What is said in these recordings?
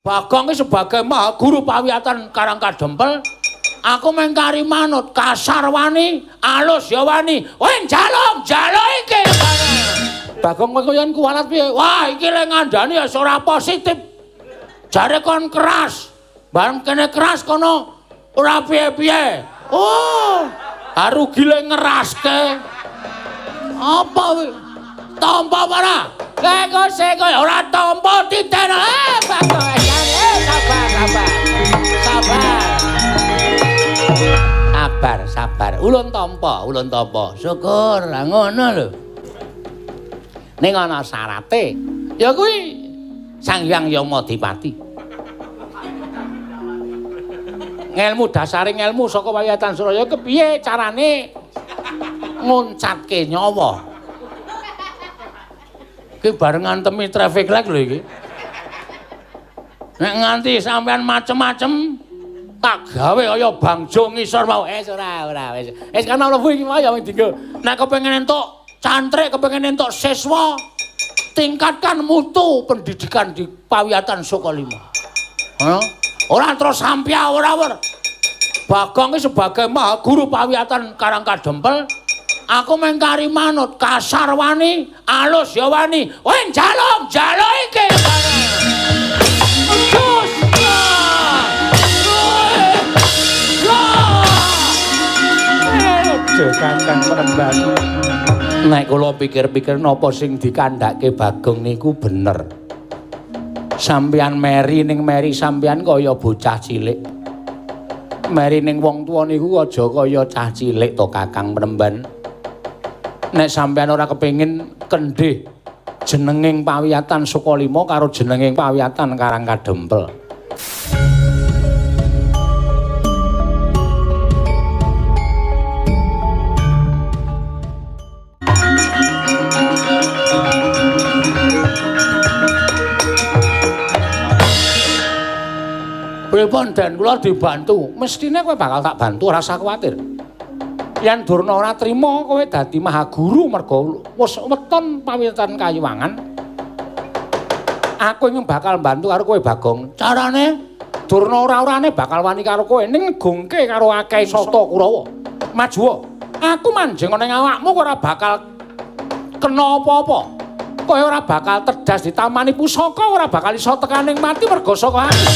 Bagong iki sebagai maha guru pawiyatan Karangkadempel, aku mengkari manut kasar wani, alus ya wani. Weh njaluk iki. Bagong kowe yen kuwalat piye? Wah, iki lek ngandani ya ora positif. Jare kon keras. Bareng kene keras kono ora piye-piye. Oh, rugi lek ngeraske. Apa kuwi? Tampa ora? Lek kok ora tampa titeno. Bagong. Sabar. Ulun tampa. Syukur, lah ngono lho. Ning ana syarate. Ya kuwi Sang Hyang Yamadipati. Ngelmu dasaring ngelmu saka Pawiyatan Suraya kepiye carane nguncatke nyawa. Ki barengan temi traffic light lho iki. Nek nganti sampean macem-macem tak gawe kaya bangjo ngisor mau. Ora wis. Wis kana mlebu iki mau ya wing dinggo. Nek kepengin entuk cantrik, kepengin entuk siswa, tingkatkan mutu pendidikan di Pawiyatan Sukalima. Ora terus sampya ora. Bagong iki sebagai maha guru pawiyatan Karangkadempel, aku mengkari manut kasar wani, alus ya wani. Weh njaluk iki. Kakang Penemban. Nek kula pikir-pikir napa sing dikandhake Bagong niku bener. Sampeyan meri ning meri sampeyan kaya bocah cilik. Meri ning wong tuwa niku aja kaya cah cilik to Kakang Penemban. Nek sampeyan ora kepengin kendhih jenenging Pawiyatan Sukalima karo jenenging Pawiyatan Karangkadempel. Pripun Den kula dibantu, mestine kowe bakal tak bantu, rasa kuwatir. Yen Durna ora trima kowe dadi maha guru mergo wis weton Pawiyatan Kayuwangan. Aku ingin bakal bantu karo kowe Bagong. Carane Durna ora-orane bakal wani karo kowe ning ngegungke karo akeh Sata Kurawa. Maju. Aku manjing ning awakmu ora bakal kena apa-apa. Kowe ora bakal terdas ditamani pusaka, ora bakal iso tekaning mati mergo saka aku.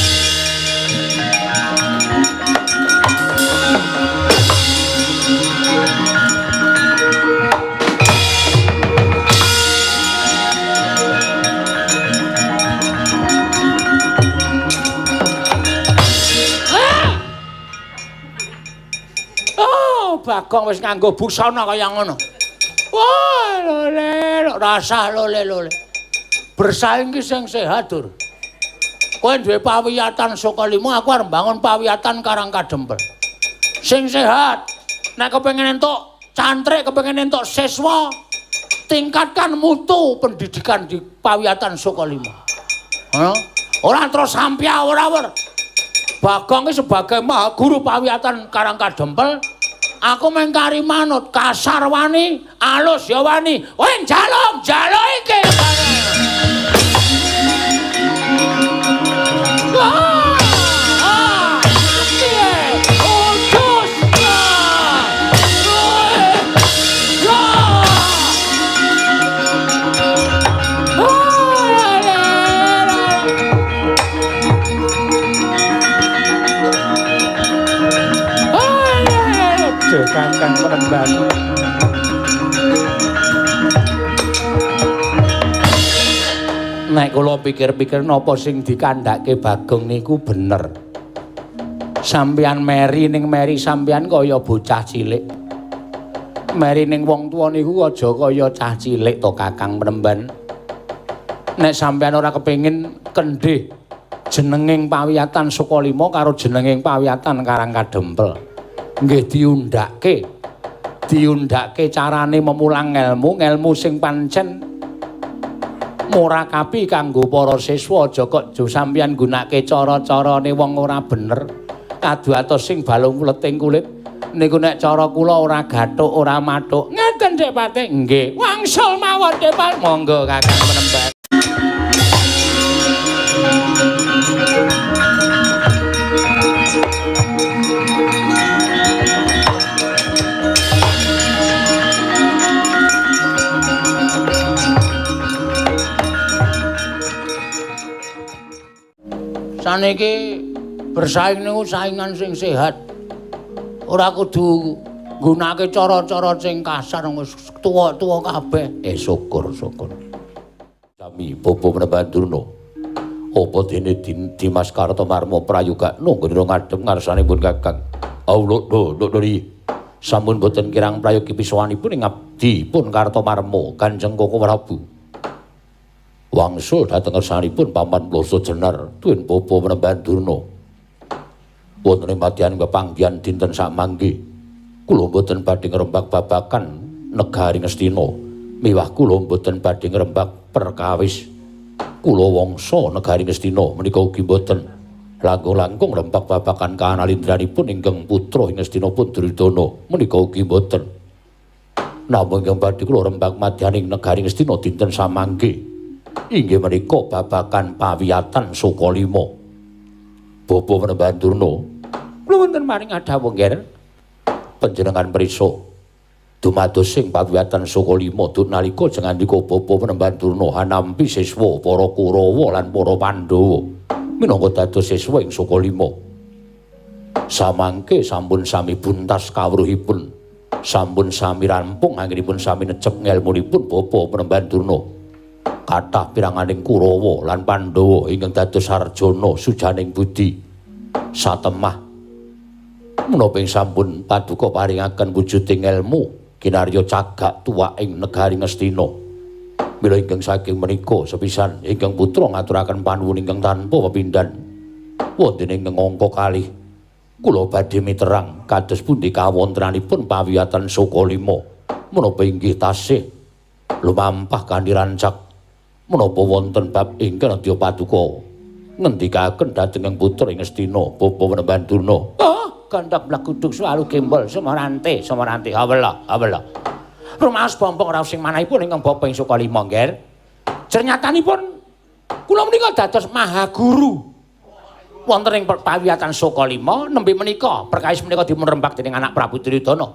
Bagong wis nganggo busana kaya ngono. Wah, lole, rasa lole. Bersaing ki sing sehat, Dur. Kowe duwe Pawiyatan Sukalima, aku arep bangun Pawiyatan Karangkadempel. Sing sehat. Nek kepengin entuk cantrik, kepengin entuk siswa, tingkatkan mutu pendidikan di Pawiyatan Sukalima. Ora terus sampya ora. Bagong iki sebagai maha guru Pawiyatan Karangkadempel, aku mengkari manut kasar wani, alus ya wani. Weh njaluk iki. Kakang Penemban. Nek kula pikir-pikir napa sing dikandhake Bagong niku bener. Sampeyan meri ning meri sampeyan kaya bocah cilik. Meri ning wong tuwa niku aja kaya cah cilik to Kakang Penemban. Nek sampeyan ora kepengin kendhih jenenging Pawiyatan Sukalima karo jenenging Pawiyatan Karangkadempel. Nggih diundhake carane memulang ngelmu sing pancen murakabi kanggo para siswa. Aja kok sampeyan gunakake cara-carane wong ora bener, adu-atus sing balung kuleting kulit niku. Nek cara kula ora gathuk ora mathuk. Ngeten Dek Patih. Nggih, wangsul mawon Dek Patih. Monggo Kakang Penemban. Saniki bersaing niku saingan sing sehat. Ora kudu nggunakake cara-cara sing kasar wis tuwa-tuwa kabeh. Syukur. Sami Bapa Prabandurna. Apa dene Dimas Kartomarma prayoga nunggara ngadhep ngarsanipun Kakang. Lho. Sampun boten kirang prayogi pisowanipun ing abdi pun Kartomarma Kanjeng Koko Prabu. Wangsul dhateng ngarsanipun Paman Plasa Jenar tuwin Bapa Prabandurna. Wonten ing madyaning pepanggihan dinten samangke kula boten badhe ngrembak babakan negari Ngastina miwah kula boten badhe ngrembak perkawis kula wangsa negari Ngastina menika ugi boten langkung-langkung ngrembak babakan kanalindranipun ingkang putra ing Ngastina pun Duryudana menika ugi boten namung ingkang badhe kula rembak madyaning negari Ngastina dinten samangke inggih menika babakan pawiyatan Sukalima. Bapa Prabandurna, kula wonten maring adhawuh nggih. Panjenengan prisa dumados sing pawiyatan Sukalima nalika jengandika Bapa Prabandurna hanampi siswa para Kurawa lan para Pandhawa minangka dados siswa ing Sukalima. Samangke sampun sami buntas kawruhipun, sampun sami rampung anggenipun sami necep ngelmunipun Bapa Prabandurna. Kathah piranganing Kurawa lan Pandhawa ingkang dados sarjana sujaning budi satemah menapa ing sampun paduka paringaken wujuding ilmu kinarya cagak tuwa ing negari Ngastina. Mila ingkang saking menika sepisan ingkang putra ngaturaken panuwun ingkang tanpa pepindhan wonten ing angka kalih kula badhe miterang kados pundi kawontenanipun pawiyatan Sukalima menapa inggih tasih lumampah kanthi rancak menapa wonten bab ingkang Nadya Paduka ngendikaken dhateng putra ing Ngastina Bapa Prabandurna. Gandhap blaguduk selalu gembol semarante. Hawela. Rumaos bompong raos sing manahipun ingkang Bapa ing Sukalima nggih. Jernyatanipun kula menika dados mahaguru wonten ing pawiyatan Sukalima nembe menika perkawis menika dipun rembak dening anak Prabu Duryudana.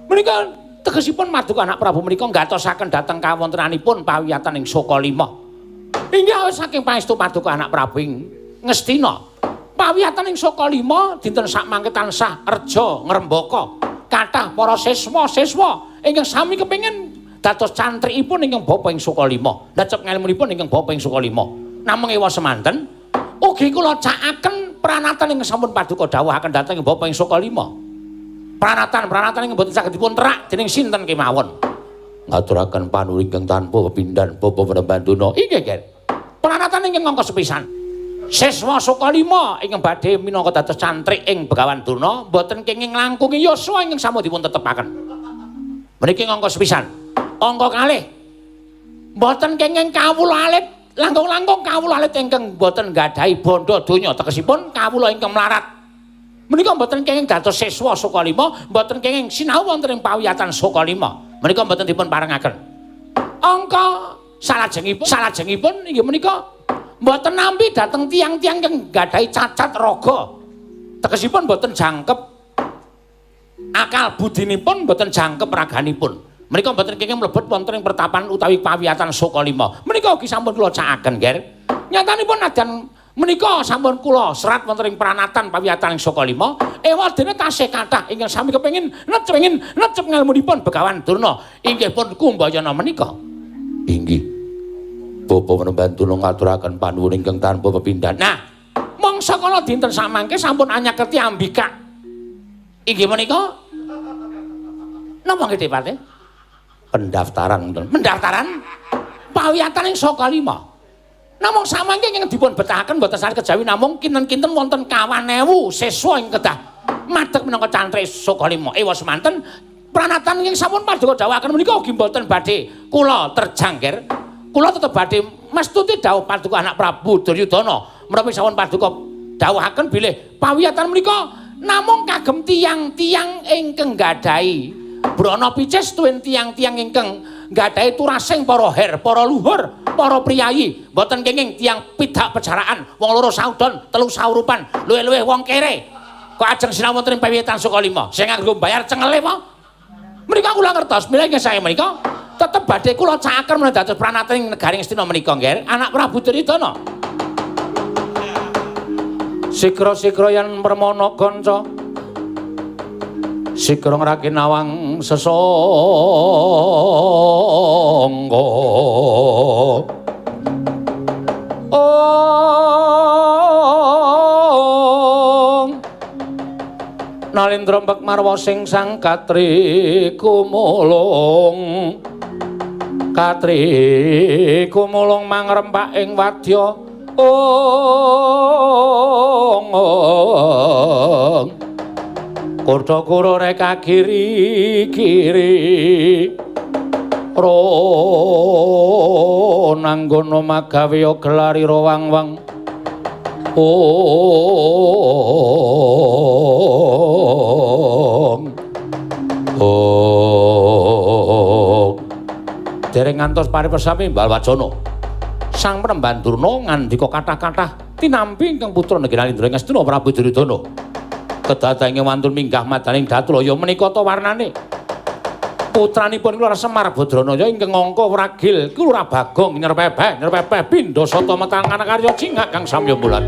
Menika tegesipun maduka anak Prabu menika nggatosaken dhateng kawontenanipun pawiyatan ing Sukalima. Inggih saking pangestu paduka anak Prabu ing Ngastina. Pawiyatan ing Sukalima dinten sakmangke tansah reja ngrembaka kathah para siswa ingkang sami kepengin dados cantrikipun ingkang Bapa ing Sukalima. Ndacep ngelmunipun ingkang Bapa ing Sukalima. Namung ewa semanten ugi kula cakaken pranatan ingkang sampun paduka dawuhaken dhateng Bapa ing Sukalima. Pranatan ingkang boten saged dipun terak dening sinten kemawon. Ngaturaken panuwun ingkang tanpa pepindhan Bapa Prabandurna. Inggih, nggih. Pranatan ingkang angka sepisan. Siswa Sukalima ingkang badhe minangka dados cantrik ing Begawan Durna boten kenging langkungi yuswa ingkang sampun dipun tetepaken. Mriki angka sepisan. Angka kalih. Boten kenging kawula alit, langkung-langkung kawula alit ingkang boten nggadahi bondo donya tegesipun kawula ingkang mlarat. Menika mboten kenging dados siswa Sukalima, mboten kenging sinau wonten ing pawiyatan Sukalima. Menika mboten dipun parengaken. Angka salajengipun inggih menika mboten nampi dhateng tiang-tiang kang gadahi cacat raga. Tegesipun mboten jangkep akal budinipun, mboten jangkep raganipun. Menika mboten kenging mlebet wonten ing pertapan utawi pawiyatan Sukalima. Menika ugi sampun kula cakaken, nggih. Nyatanipun nadyan menika sampun kula serat wonten ing pranatan pawiyatan ing Sukalima, ewadene tasih kathah ingkang sami kepengin necep ngelmunipun Begawan Durna. Inggih pun Kumbayana menika. Inggih. Bapa Prabandurna ngaturaken panuwun ingkang tanpa pepindhan. Nah, mangsa kala dinten samangke sampun anyaketi Ambika. Inggih menika napa nggih Dipate? Pendaftaran pawiyatan ing Sukalima. Namung samangke ingkang dipun betahaken boten saged kejawi namung kinten-kinten wonten 50.000 siswa ing kedah madheg minangka cantrik Sukalima. Ewa semanten pranatan ingkang sampun paduka dawuhaken menika ugi boten badhe kula terjang, nggih. Kula tetep badhe mestuti dawuh paduka anak Prabu Duryudana. Menawi sampun paduka dawuhaken bilih pawiyatan menika namung kagem tiang-tiang ingkang gadahi brana picis tuwin tiang-tiang ingkang gadahi turasing para her, para luhur, para priyayi, mboten kenging tiang pidak pejaraan, wong loro saudon, telu saurupan, luwih-luwih wong kere. Kok ajeng sinau wonten ing pawiyatan Sukalima, sing nganggo bayar cengele wae. Menika kula ngertos, milih saya menika tetep badhe kula cakaken menawi dados pranatan ing negari Ngastina menika, nggih, anak Prabu Duryudana. Sikra-sikra yen permana kanca sikra ngrakinawang sesangga Nalindra mbek marwa sing sang katri kumulung mangrempak ing wadya kurta kura reka kiri ro nanggono magawe gelari rawang-wang dereng ngantos paripesami Mbal Wacana sang Penemban Durna ngandika kathah-kathah tinampi ingkang putra negeri Nalindra ing Astina Prabu Duryudana kedatange wantun minggah madaning Datulaya menika ta warnane putranipun kula Semar Badranaya ingkang angka wragil kula Bagong nyerpepeh pindha sata metangan karya cingak kang samya bulan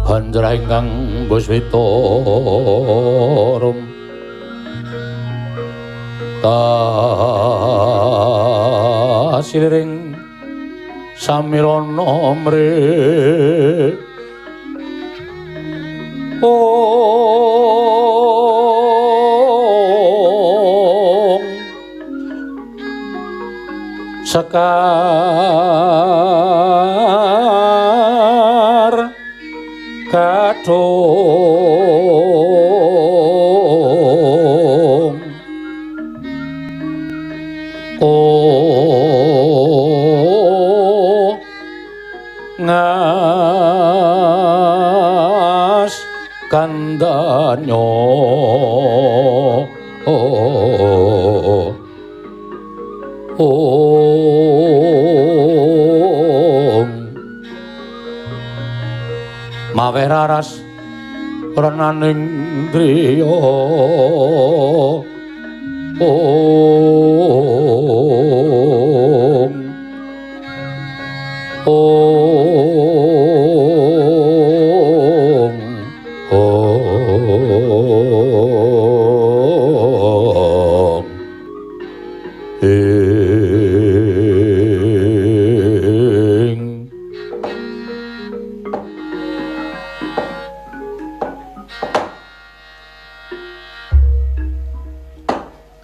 Banjra ingkang Buswita rum tasiliring samirana mre sekar kadung ngas kandanyo mawe raras renaning driya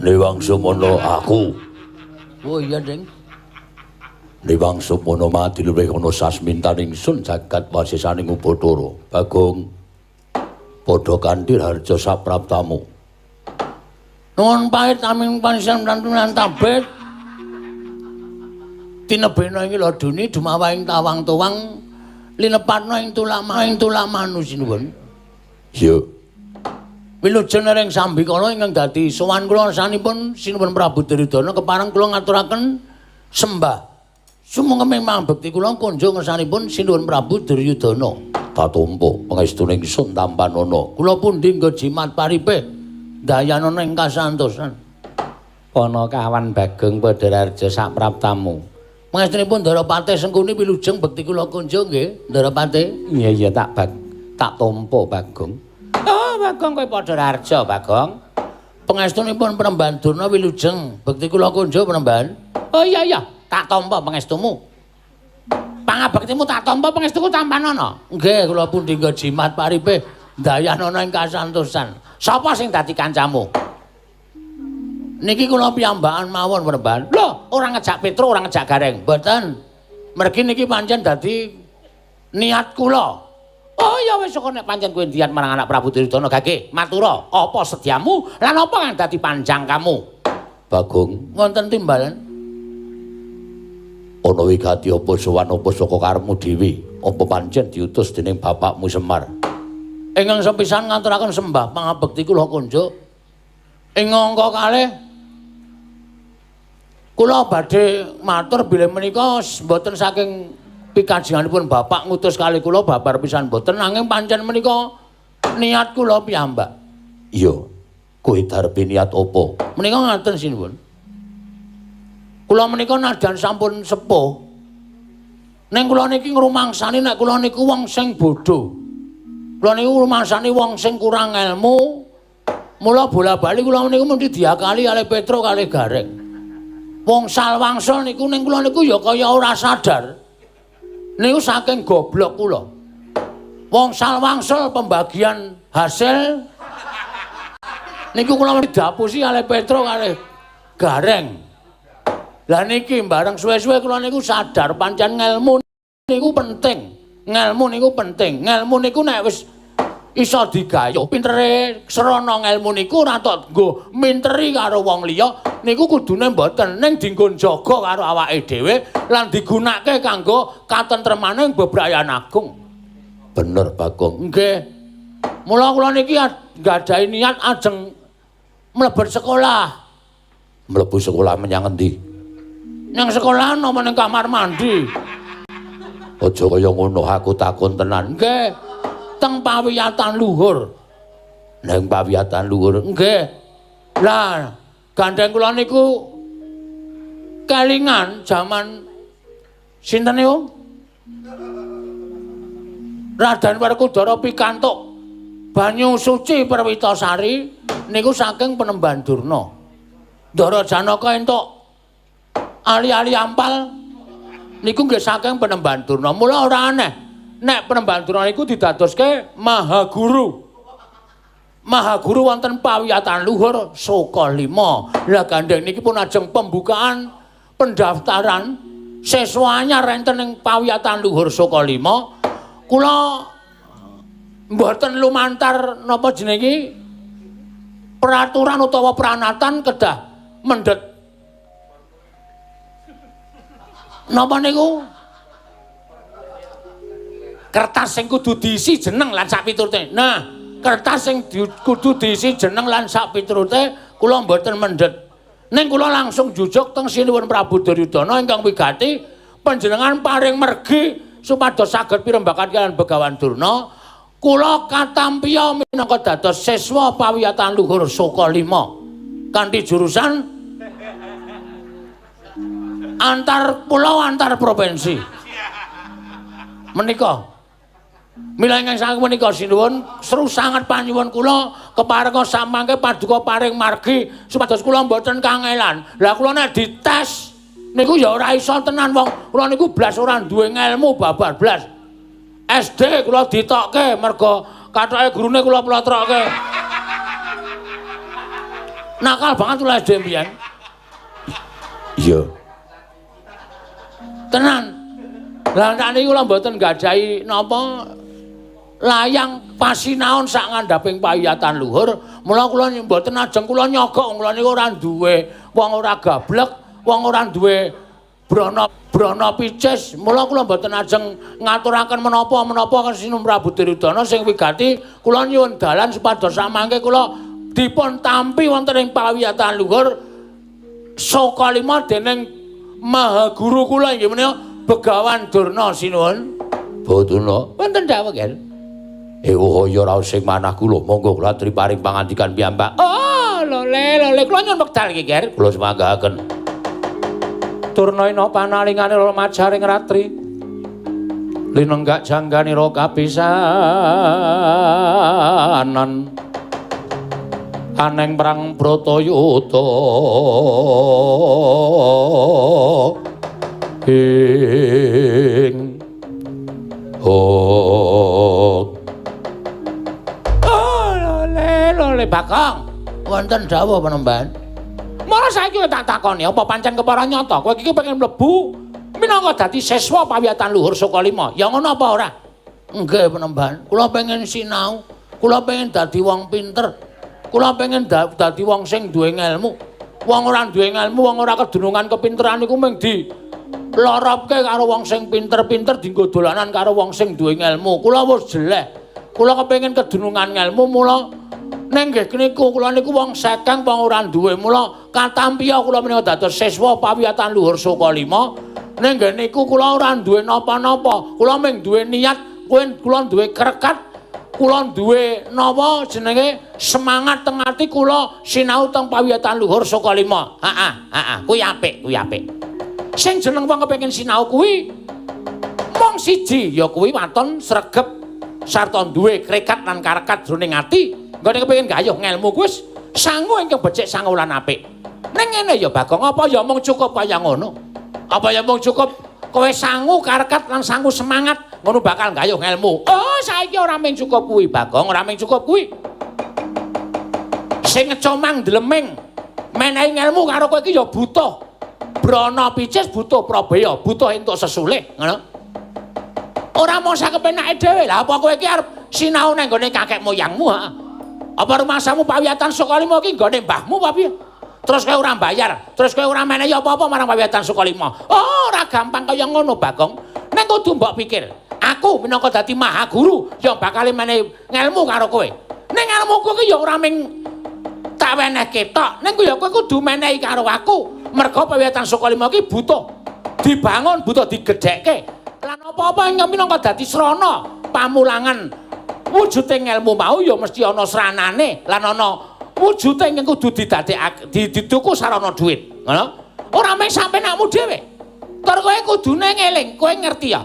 Niwang sumono aku. Oh iya, Ding. Niwang sumono mati luwih ana sasmintaning sun jagat wasisaning Ubathara. Bagong. Padha kanthi harja sapraptamu. Nuwun pait aming panjenengan lantunan tabet. Tinebena ing laduni dumawahing tawang tuwang linepatna ing tulama nusinuwun. Ya. Wilujeng ing sambikala ingkang dadi sowan kula sanipun sinuwun Prabu Duryudana kepareng kula ngaturaken sembah. Sumangga memang bekti kula kunjung ngersanipun sinuwun Prabu Duryudana. Tatumpa pangestuning sun tampanana. Kula pundi nggo jimat paripe dayanana ing kasantosan. Pana kawan Bagong Padararja sapraptamu. Pangestunipun Darapati Sengkuni wilujeng bekti kula kunjung nggih, Darapati. Iya tak tampa Bagong. Oh, Bagong kowe Padararja, Bagong. Pangestunipun Penemban Durna wilujeng bekti kula kunjung Penemban. Oh iya, tak tampa pangestumu. Pangabektimu tak tampa pangestuku tampanana. Nggih, kula pundi nggo jimat paripe dayanana ing kasantosan. Sapa sing dadi kancamu? Niki kula piyambakan mawon Penemban. Lho, ora ngejak Petro, ora ngejak Gareng. Mboten. Mergi niki pancen dadi niat kula. Oh ya wis kok nek pancen kowe niat marang anak Prabu Duryudana gage, matura, apa sediamu lan apa kang dadi panjang kamu? Bagong, wonten timbalan. Ana wigati apa sowan apa saka karepmu dhewe? Apa pancen diutus dening bapakmu Semar? Ingkang sepisan ngaturaken sembah pangabekti kula kunjuk. Ing angka kalih kula badhe matur bilih menika mboten saking pikajenganipun bapak ngutus kali kula babar pisan mboten nanging pancen menika niat kula piyambak. Iya, kowe darepe niat apa? Menika ngaten sinuwun. Kula menika najan sampun sepuh. Ning kula niki ngrumangsani nek kula niku wong sing bodho. Kula niku ngrumangsani wong sing kurang ilmu. Mula bola-bali kula niku mesti diakali kalih Petro kalih Gareng. Wong salwangsul niku ning kula niku ya kaya ora sadar. Niku saking goblok kula. Wong salwangsul pembagian hasil niku kula mesti diapusi kalih Petro kalih Gareng. Lah niki bareng suwe-suwe kula niku sadar pancen ngelmu niku penting. Ngelmu niku penting. Ngelmu niku nek wis iso digayuh pintere srana ngelmu niku ora tok nggo minteri karo wong liya niku kudune mboten ning dienggo jaga karo awake dhewe lan digunakake kanggo katentremaning bebrayan agung. Bener Bagong. Nggih. Mula kula niki nggadahi niat ajeng mlebet sekolah. Mlebu sekolah menyang endi? Nang sekolah ana ning kamar mandi. Aja kaya ngono aku takon tenan. Nggih. Teng pawiyatan luhur. Nang pawiyatan luhur. Nggih. Lah, gandeng kula niku kelingan jaman sinten niku? Raden Werkudara pikantuk banyu suci Perwitasari niku saking Penemban Durna. Ndara Janaka entuk ali-ali ampal niku nggih saking Penemban Durna. Mula ora aneh nek Penemban Durna niku didadoske Mahaguru. Mahaguru wonten pawiyatan luhur Soka 5. Lah gandeng niki pun ajeng pembukaan pendaftaran siswa anyar enten ing pawiyatan luhur Soka 5. Kula mboten lumantar napa jenenge peraturan utawa pranatan kedah mendhet napa niku kertas sing kudu diisi jeneng lan sak piturute. Nah, kertas sing kudu diisi jeneng lan sak piturute kula mboten mendhet. Ning kula langsung jujuk teng sinuwun Prabu Duryudana ingkang wigati panjenengan paring mergi supados saged pirembagan kaliyan Begawan Durna. Kula katampiya minangka dados siswa pawiyatan luhur Soka 5 kanthi jurusan antar pulau antar provinsi. Menika mila ingkang saking menika sinuwun seru sanget panyuwun kula keparenga samangke paduka paring margi supados kula mboten kangelan. Lah kula nek dites niku ya ora iso tenan wong kula niku blas ora duwe ngelmu babar blas. SD kula ditokke merga kathoke gurune kula plotrokke. Nakal banget kula SD mbiyen. Iya. Tenan. Lah nek niku kula mboten gadahi napa layang pasinaon sak ngandhaping pawiyatan luhur. Mula kula mboten ajeng kula nyogok kula niku ora duwe wong ora gablek, wong ora duwe brana picis. Mula kula mboten ajeng ngaturaken menapa-menapa Sinum Prabu Duryudana sing wigati kula nyuwun dalan supados samangke kula dipun tampi wonten ing pawiyatan luhur Sokalima dening Maha Guru kula inggih menika Begawan Durna sinuwun. Boduna. Wonten dawuh, Ger. Ewaya raos sing manah kula monggo kula aturi paring pangandikan piyambak. Oh, lole kula nyuwun wekdal iki, Ger. Kula semanggahaken. Turnaina panalingane majaring ratri. Linenggak jangganira kapisanan. Aneng perang Bratayuda. Ing lole Bakong. Wonten dawuh Panembahan. Mula saiki tak takoni apa pancen kepara nyata kowe iki pengen mlebu minangka dadi siswa pawiyatan luhur Sokalima. Ya ngono apa ora? Nggih Panembahan. Kula pengen sinau, kula pengen dadi wong pinter. Kula pengen dadi wong sing duwe ngelmu. Wong ora duwe ngelmu, wong ora kedunungan kepinteran iku mung loropke karo wong sing pinter-pinter dienggo dolanan karo wong sing duwe ngelmu. Kula wis jelek. Kula kepengin kedunungan ngelmu mula ning nggih niku kula niku wong sekeng wong ora duwe. Mula katampiya kula menika dados siswa pawiyatan luhur Sokalima. Ning nggih niku kula ora duwe napa-napa. Kula mung duwe niat, kula duwe krekat, kula duwe napa jenenge semangat teng ati kula sinau teng pawiyatan luhur Sokalima. Heeh, kuwi apik. Sing jeneng wong kepengin sinau kuwi mung siji ya kuwi waton sregep sarta duwe krekat lan karekat jroning ati nggone kepengin gayuh ngelmu kuwi sangu ingkang becik sangu lan apik. Ning ngene ya Bagong apa ya mung cukup kaya ngono? Apa ya mung cukup kowe sangu karekat lan sangu semangat ngono bakal gayuh ngelmu? Oh saiki ora mung cukup kuwi Bagong, ora mung cukup kuwi. Sing ngecomang dleming menehi ngelmu karo kowe iki ya butuh brana picis, butuh prabaya, butuh entuk sesulih, ngono. Ora mung sak kepenake dhewe. Lah apa kowe iki arep sinau nang gone kakek moyangmu, ha? Apa rumahmu pawiyatan Sokalima iki nggone mbahmu apa piye? Terus kowe ora bayar, terus kowe ora menehi apa-apa marang pawiyatan Sokalima. Oh, ora gampang kaya ngono, Bagong. Ning kudu mbok pikir, aku minangka dadi Maha Guru ya bakal menehi ngelmu karo kowe. Ning ngelmuku iki ya ora ming tak wenehke tok. Ning ya kowe kudu menehi karo aku. Merga pawiyatan Sokalima iki butuh dibangun, butuh digedhekke. Lan apa-apa ing minangka dadi srana pamulangan wujuding ngelmu mau ya mesti ana sranane lan ana wujude ing kudu didadekake, dituku sarana dhuwit. Ngono. Ora mung sampeyanmu dhewe. Tur kowe kudune ngeling, kowe ngerti ya.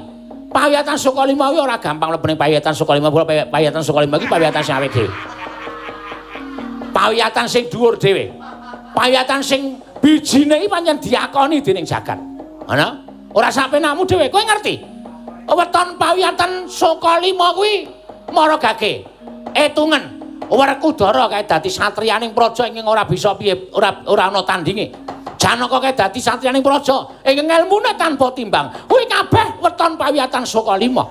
Pawiyatan Sokalima kuwi ora gampang mlebu ning pawiyatan Sokalima, pawiyatan Sokalima iki pawiyatan sing awet dhewe. Pawiyatan sing dhuwur dhewe. Pawiyatan sing bijine iki pancen diakoni dening jagat. Ngono? Ora sampeyanmu dhewe, kowe ngerti? Weton pawiyatan Sokalima kuwi maragake etungen. Werkudara kae dadi satriyaning praja ing ora bisa piye, ora ana tandinge. Janaka kae dadi satriyaning praja ing ngelmune tanpa timbang. Kuwi kabeh weton pawiyatan Sokalima.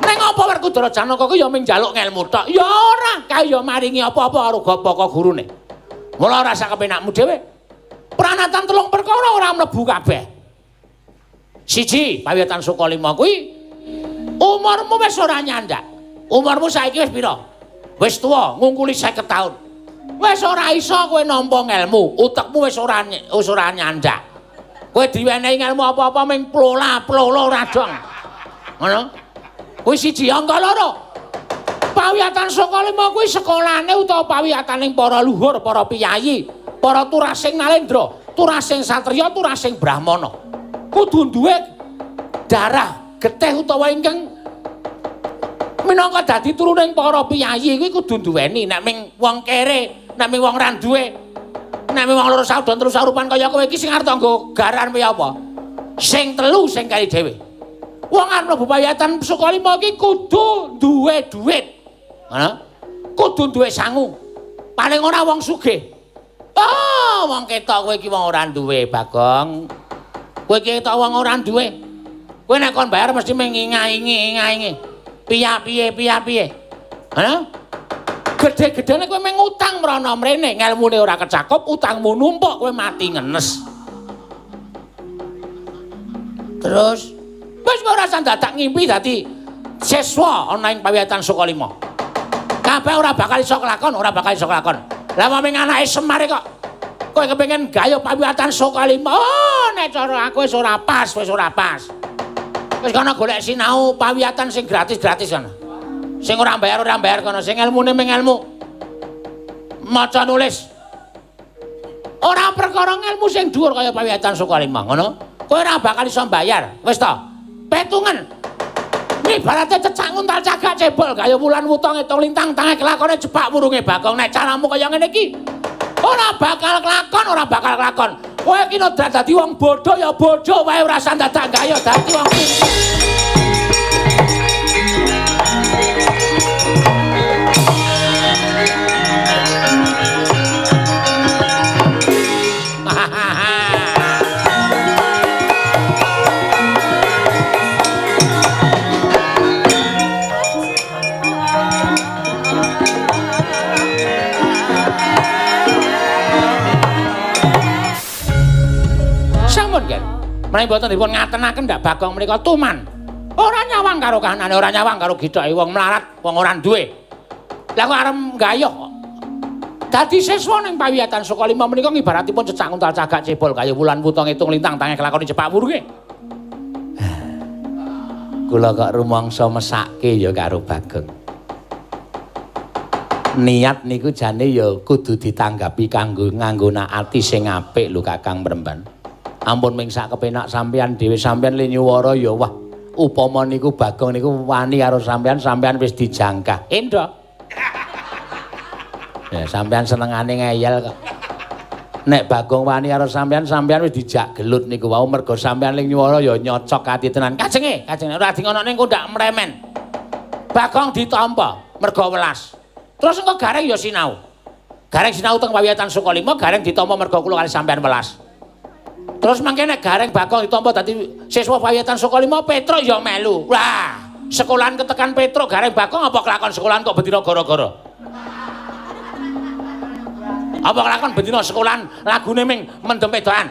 Ning apa Werkudara Janaka kuwi ya mung njaluk ngelmu tok? Ya ora, kae ya maringi apa-apa karo bapa gurune. Mula ora sak kepenakmu dhewe. Pranatan telung perkara ora mlebu kabeh. Siji, pawiyatan Sokalima kuwi umurmu wis ora nyandak. Umurmu saiki wis pira? Wis tuwa, ngungkuli 50 taun. Wis ora iso kowe nampa ngelmu, utekmu wis ora nyandak. Kowe diwenehi ngelmu apa-apa ming plola ora dong. Ngono? Kuwi siji, angka loro. Pawiyatan Sokalima kuwi sekolahane utawa pawiyataning para luhur, para piyayi, para turasing nalendra, turasing satriya, turasing brahmana. Kudu duwe darah getih utawa ingkang minangka dadi turuning para piyayi kuwi kudu duweni. Nek ming wong kere, nek ming wong ra duwe, nek ming wong loro saudon terus sarupan kaya kowe iki sing arep nggo garan piye apa? Sing telu sing kali dhewe. Wong arep mlebu pawiyatan Sokalima iki kudu duwe dhuwit. Ngono? Kudu duwe sangu. Paling ora wong sugih. Oh, wong ketok kowe iki wong ora duwe, Bagong. Kowe iki ketok wong ora duwe. Kowe nek kon bayar mesti mengingaingi. Piye? Hah? Gede-gedene kowe meng utang mrana mrene, ngelmune ora kecakup, utangmu numpuk kowe mati ngenes. Terus wis ora usah dadak ngimpi dadi siswa ana ing pawiatan Sukalima. Kabeh ora bakal iso kelakon. Lah maming anake Semar kok kowe kepengin gayo pawiatan Sukalima. Oh, nek cara aku wis ora pas. Wis kono golek sinau pawiatan sing gratis-gratis kono. Sing ora bayar kono, sing ilmune ming ilmu. Maca nulis. Ora perkara ilmu sing dhuwur kaya pawiatan Sukalima, ngono. Kowe ora bakal iso bayar. Wis to. Petungan. Ibaratnya cecak nguntal cagak cebol kaya wulan wutong etung lintang tange kelakone jebak wurunge Bagong. Nek caramu kaya ngene iki ora bakal kelakon. Kowe iki dadi wong bodho ya bodho wae ora usah dadak gayo dadi wong pinter. Menawi boten dipun ngatenaken ndak Bagong menika tuman. Ora nyawang karo kahanane, ora nyawang karo githoke wong melarat, wong ora duwe. Lah kok arep gayuh kok. Dadi siswa ning pawiatan Sukalima menika ibaratipun cecak nguntal cagak cebol kaya wulan wutong itung lintang tange kelakone jebak wurunge. Kula kok rumangsa mesake ya karo Bagong. Niat niku jane ya kudu ditanggapi kanggo nganggona ati sing apik lho Kakang Mremban. Ampun ming sak kepenak sampean dhewe sampean le nyuwara ya wah upama niku Bagong niku wani karo sampean wis dijangkah. Endho. Ya sampean senengane ngeyel kok. Nek Bagong wani karo sampean wis dijak gelut niku wau mergo sampean le nyuwara ya nyocok ati tenan. Kajenge ora dingono ning kondak mremen. Bagong ditampa mergo welas. Terus engko gareng ya sinau. Gareng sinau teng pawiatan Sukalima, gareng ditampa mergo kula kali sampean welas. Terus mangke nek gareng Bagong ditampa dadi siswa pawiatan Sukalima, Petruk ya melu. Wah, sekolahan ketekan Petruk gareng Bagong apa kelakon sekolahan kok bendina gara-gara? Apa kelakon bendina sekolahan lagune ming mendem pedoan?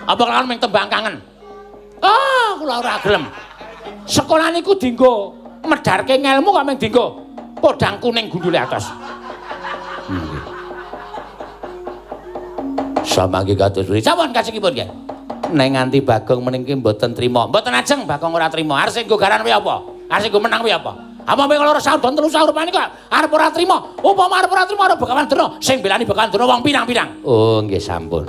Apa kelakon ming tembang kangen? Ah, kula ora gelem. Sekolahan iku dienggo medharke ngelmu kok ming dienggo podang kuning gundule atos. Samangke kados pundi? Sampun kasingipun nggih. Nek nganti Bagong meningki mboten trima. Mboten ajeng Bagong ora trima. Arep sing nggo garan kuwi apa? Arep sing nggo menang kuwi apa? Apa mung loro sahur telu sahur rupane kok arep ora trima. Upama arep ora trima ora Bagawan Drona. Sing belani Bagawan Drona wong pirang-pirang. Oh, nggih sampun.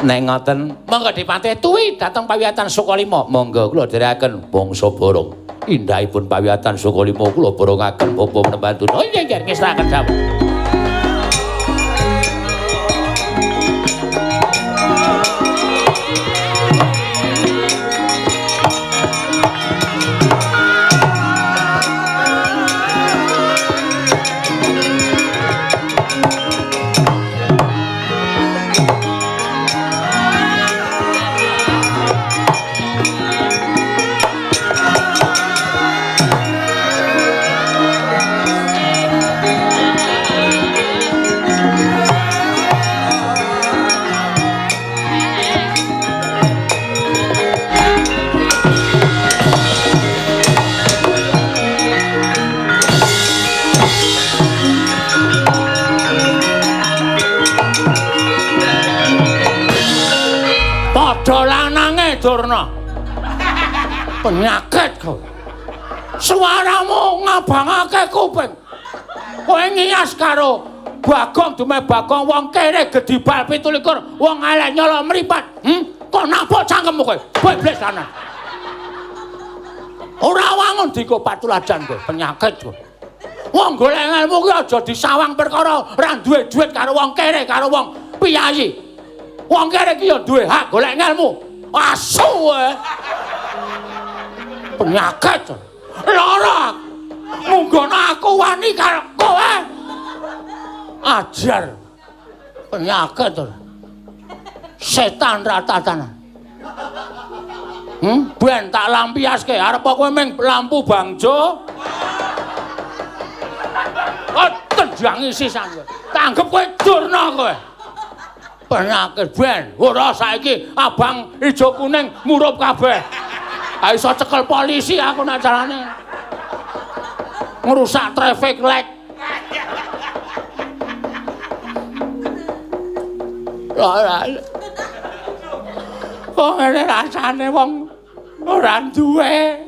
Nek ngoten, monggo dipatih tuwi dhateng pawiatan Sukalima. Monggo kula dherekaken bangsa borong. Indahipun pawiatan Sukalima kula borongaken bapa menembantu. Oh nggih nggih ngestaken dawuh. Drona. Penyakit kau. Suaramu ngabangake kuping. Kowe ngias karo Bagong dume Bagong wong kere gedibal 17 wong elek nyala mripat. Kok napa cangkemmu kowe? Bebles ana. Ora wangun diko patulajan kowe, penyakit kowe. Wong golek ilmu kuwi aja disawang perkara ora duwe dhuwit karo wong kere karo wong piyayi. Wong kere iki ya duwe hak golek ilmu. Asu penyakit lara munggono aku wani karo kowe ajar penyakit setan ratatan Ben tak lampiaske arep kowe ming lampu bangjo. Oh, tenjangi sisan kowe. Tanggep kowe Durna kowe. Penyakit ben, ora saiki abang ijo kuning murup kabeh. Ha iso cekel polisi aku nek carane. Ngerusak traffic light. Ora. Kok ngene rasane wong ora duwe.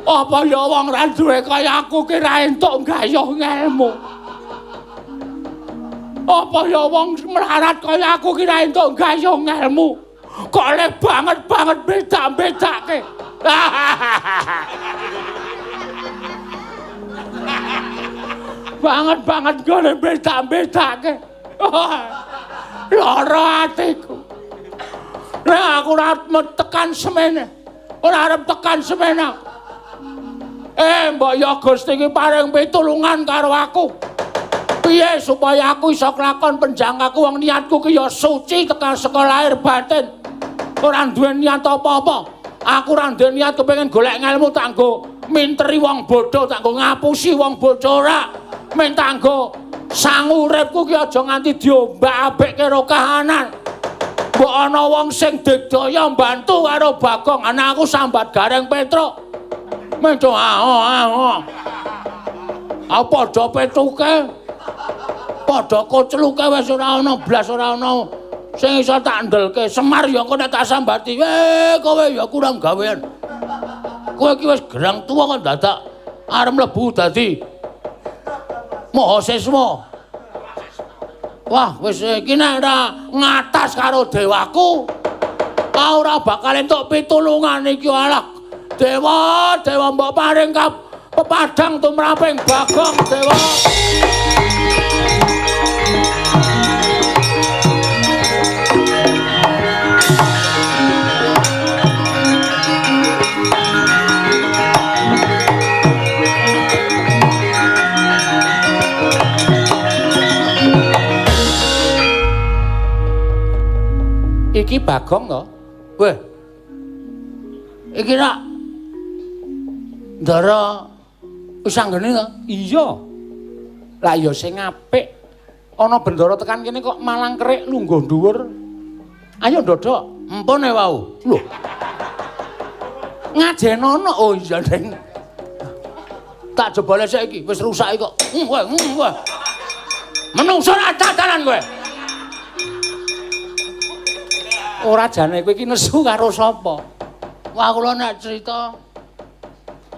Apa ya wong ora duwe kaya aku ki ra entuk gayuh ngelmu. Apa ya wong melarat kaya aku ki ra entuk gayuh ngelmu. Kok le banget beda-bedake. Banget kok le beda-bedake. Lara atiku. Nek aku ora tekan semene. Ora arep tekan semene. Mbok ya Gusti iki paring pitulungan karo aku. Piye supaya aku iso kelakon penjangkaku wong niatku ki ya suci tekan saka lahir batin. Ora duwe niat apa-apa. Aku ora duwe niat kepengin golek ngelmu tak nggo minteri wong bodho, tak nggo ngapusi wong bodho ora. Men tak nggo sangu uripku ki aja nganti diombak-ambek karo kahanan. Mbok ana wong sing digdaya mbantu karo Bagong, ana aku sambat Gareng Petruk. Menco apa padha petuke? Padha kocluke wis ora ana blas ora ana sing iso tak ndelke. Semar ya kok nek tak sambati, kowe ya kurang gawean. Kowe iki wis gerang tuwa kok dadak arep mlebu dadi mahasiswa. Wah, wis iki nek ora ngatas karo dewaku, ora bakal entuk pitulungan iki alah. Dewa mbok paring pepadang tumraping Bagong, Dewa. Iki Bagong to? Weh. Iki nak Ndara wis anggene to? Iya. Lah ya sing apik. Ana bendara tekan kene kok malang kerik lungguh dhuwur. Ayo ndodok, empune wau. Lho. Ngajenono oh iya Deng. Tak jebole saiki wis rusak kok. Weh. Menungso ra dadalan kowe. Ora jane kowe iki nesu karo sapa? Wah kula nek crita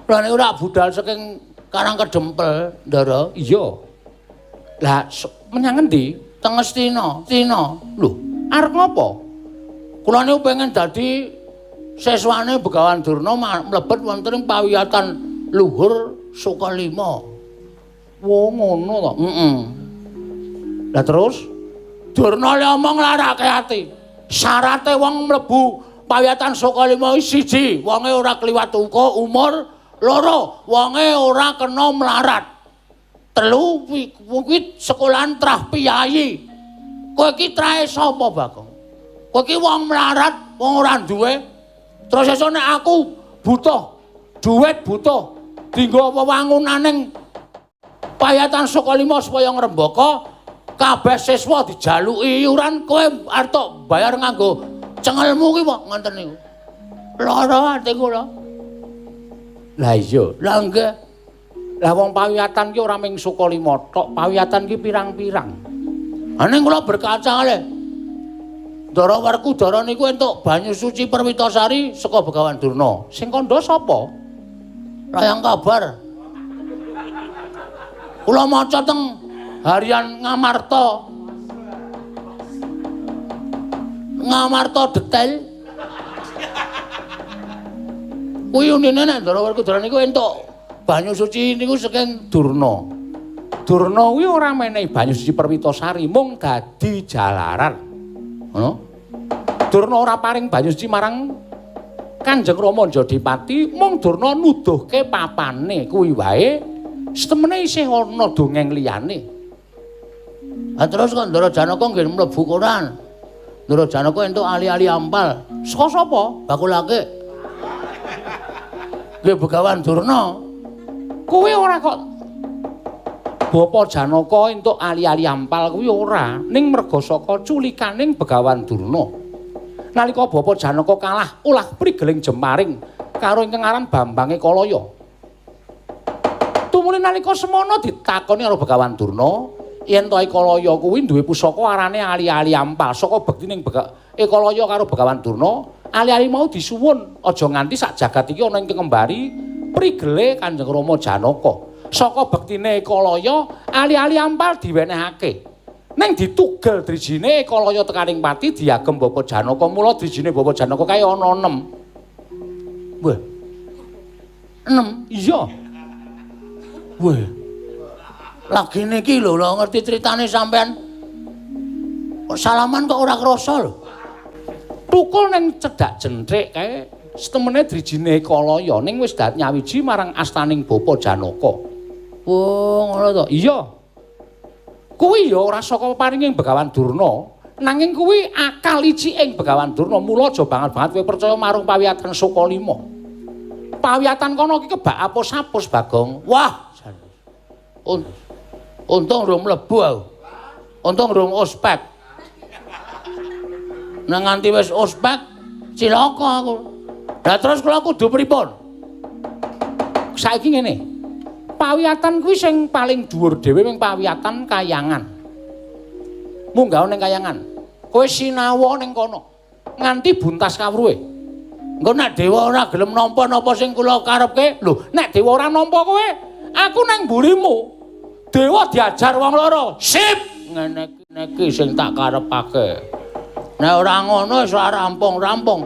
lha niku rak budal saking Karang Kedempel, Ndara. Iya. Lah menyang endi? Teng Astina. Lho, arep ngopo? Kula niku pengen dadi siswane Begawan Durna mlebet wonten ing pawiyatan luhur Sukalima. Wo ngono to? Heeh. Lah terus Durna le omong larake ati. Syarate wong mlebu pawiyatan Sukalima siji, wonge ora kliwat umur. Loro, wonge ora kena melarat. Telu, kuwi sekolahan trah piyayi. Kowe iki trahe sapa, Bagong? Kowe iki wong melarat, wong ora duwe. Terus esuk nek aku butuh duit butuh dienggo wewangunaning payatan Sukalima supaya ngrembaka kabeh siswa dijaluki iuran, kowe arep bayar nganggo cengelmu ki kok ngoten niku. Lara atiku lho. Lah iya, lah nggih. Lah wong pawiyatan ki ora mung Sukalima tok, pawiyatan ki pirang-pirang. Ha ning kula berkaca le. Ndara Werkudara niku entuk banyu suci Perwitasari saka Begawan Durna. Sing kandha sapa? Layang kabar. Kula maca teng harian Ngamarta detail. Kuwi unine nek Ndara Werkudara niku entuk banyu suci niku saking Durna. Durna kuwi ora menehi banyu suci Perwitasari, mung dadi jalaran. Ngono. Durna ora paring banyu suci marang Kanjeng Rama Jodipati, mung Durna nuduhke papane kuwi wae. Setemene isih ana dongeng liyane. Lah terus kok Ndara Janaka nggih mlebu Quran. Ndara Janaka entuk ali-ali ampal Saka sapa? Bakulake. Nggih Begawan Durna. Kowe ora kok Bapa Janaka entuk ali-ali ampal kuwi ora, ning merga saka culikaning Begawan Durna. Nalika Bapa Janaka kalah ulah prigeling Jemaring karo ingkang aran Bambange Kalaya. Tumuli nalika semana ditakoni karo Begawan Durna, yen to Kalaya kuwi duwe pusaka arane ali-ali ampal saka bektining Kalaya karo Begawan Durna, ali-ali mau disuwun aja nganti sak jagat iki ana ing kembari prigele Kanjeng Rama Janaka. Saka bektine Kalaya ali-ali ampal diwenehake. Ning ditugel drijine Kalaya tekaning pati diagem Bapa Janaka, mula drijine Bapa Janaka kae ana 6. Wah. 6. Iya. Wah. Lagi niki lho ngerti critane sampean. Kok salaman kok ora krasa lho. Tukul ning cedhak jenthik kae setemene drijine Kalaya ning wis dat nyawiji marang astaning Bapa Janaka. Oh, ngono to. Iya. Kuwi ya ora saka paringing Begawan Durna, nanging kuwi akal iciking Begawan Durna. Mula aja banget-banget kowe percaya marang pawiyatan Sukalima. Pawiyatan kono iki kebak apus-apus, Bagong. Wah. Untung rung mlebu aku. Untung rung ospek. Nang nganti wis ospek cilaka aku. Lah terus kula kudu pripun? Saiki ngene. Pawiyatan kuwi sing paling dhuwur dhewe ming pawiyatan Kayangan. Munggah ning Kayangan. Kowe sinawa ning kono nganti buntas kawruhe. Engko nek dewa ora gelem nampa napa sing kula karepke, lho nek dewa ora nampa kowe, aku nang mburimu. Dewa diajar wong loro. Sip, ngene iki sing tak karepake. Nek ora ngono wis ora rampung-rampung.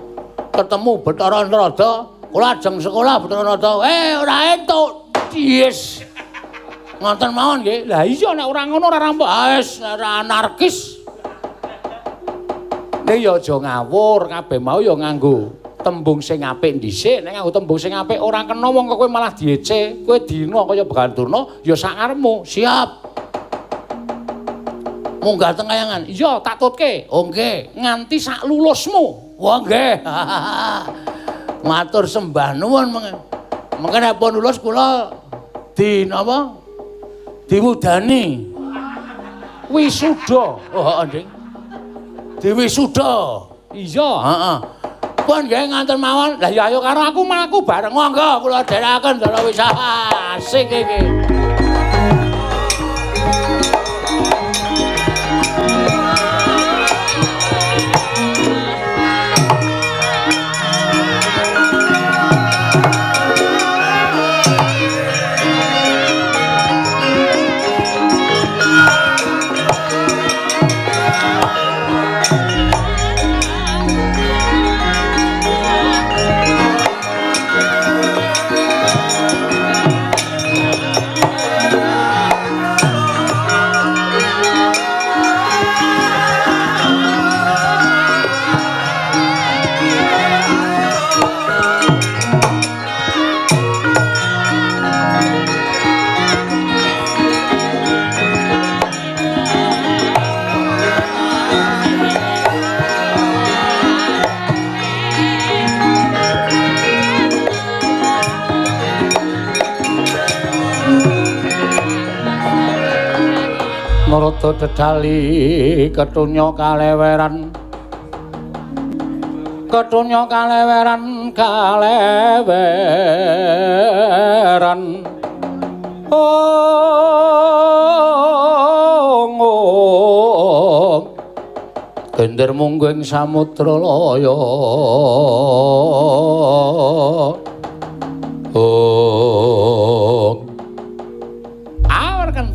Ketemu Bathara Narada, kula ajeng sekolah Bathara Narada. Ora entuk. Yes. Ngoten mawon nggih. Lah iya nek ora ngono ora rampung. Wis ora anarkis. Nek ya aja ngawur, kabeh mau ya nganggo tembung sing apik dhisik, nek nganggo tembung sing apik ora kena wong kowe malah diece. Kowe dina kaya Begawan Durna ya sakarepmu. Siap. Munggah teng Kayangan. Iya, tak tutke. Oh nggih, nganti sak lulusmu. Wah nggih. Matur sembah nuwun mengke nek pun lulus kula di napa? Diwudani. Wisuda. Oh, Nding. Diwisuda. Iya, heeh. Pun nggih nganten mawon. Lah ya ayo karo aku mlaku bareng monggo kula dherekaken dara wis asik iki. Narada dedali ketunya kaleweran gender mungging samudra laya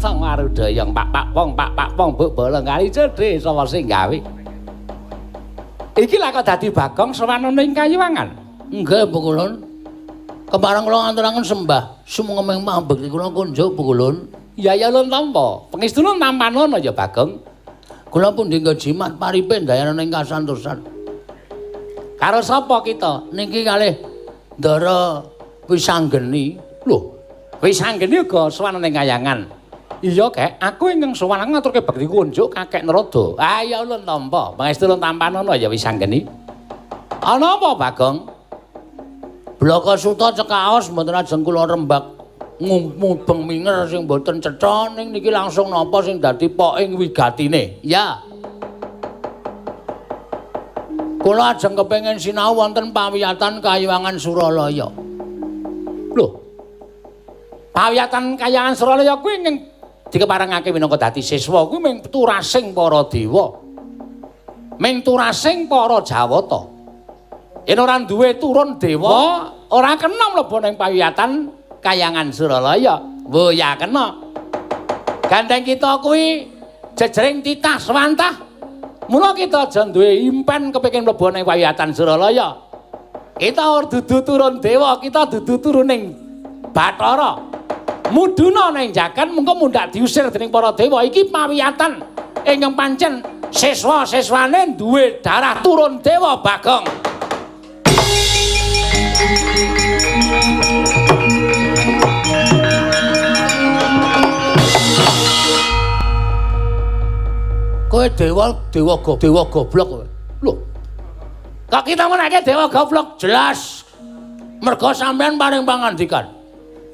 Sang Marudaya pak pong buk bolong kali cedhe sapa sing gawe. Iki lak kok dadi Bagong sawanana ing Kayuwangan. Nggih, Bu Kulun. Kepareng kula ngaturaken sembah sumenging mambek kula kunjuk Bu Kulun. Ya ya lun tampa. Pengistuna tampanono ya Bagong. Kula pun dinggo jimat paripe ndayana ning kasantosan. Karo sapa kita? Niki kalih Ndara Wisanggeni. Lho, Wisanggeni uga sawanana ing Kayangan. Iya, Kek. Aku ingkang sowan ngaturke bakti kunjuk Kakek Narada. Ah, ya ulun tampa. Pangestu ulun tampanono ya Wisanggeni. Ana apa, Bagong? Blaka suta cekaos mboten ajeng kula rembag mubeng minger sing mboten cetha ning niki langsung napa sing dadi poking wigatine. Ya. Kula ajeng kepengin sinau wonten pawiyatan Kayuwangan Suralaya. Lho. Pawiyatan Kayuwangan Suralaya kuwi ning dikeparengake minangka dadi siswa kuwi ming turasing para dewa. Ming turasing para Jawata. Yen ora duwe turun dewa, ora kena mlebu ning pawiyatan Kayuwangan Suralaya. Wo ya kena. Gandeng kita kuwi jejering titah swantah. Mula kita aja duwe impen kepengin mlebu ning pawiyatan Suralaya. Kita ora dudu turun dewa, kita dudu turun ning Bathara. Muduna ning jagat mengko mundhak diusir dening para dewa. Iki pawiyatan ingkang pancen siswa-siswane duwe darah turun dewa, Bagong. Kowe dewa goblok kowe. Lho. Kok kita menake dewa goblok jelas merga sampean paring pangandikan.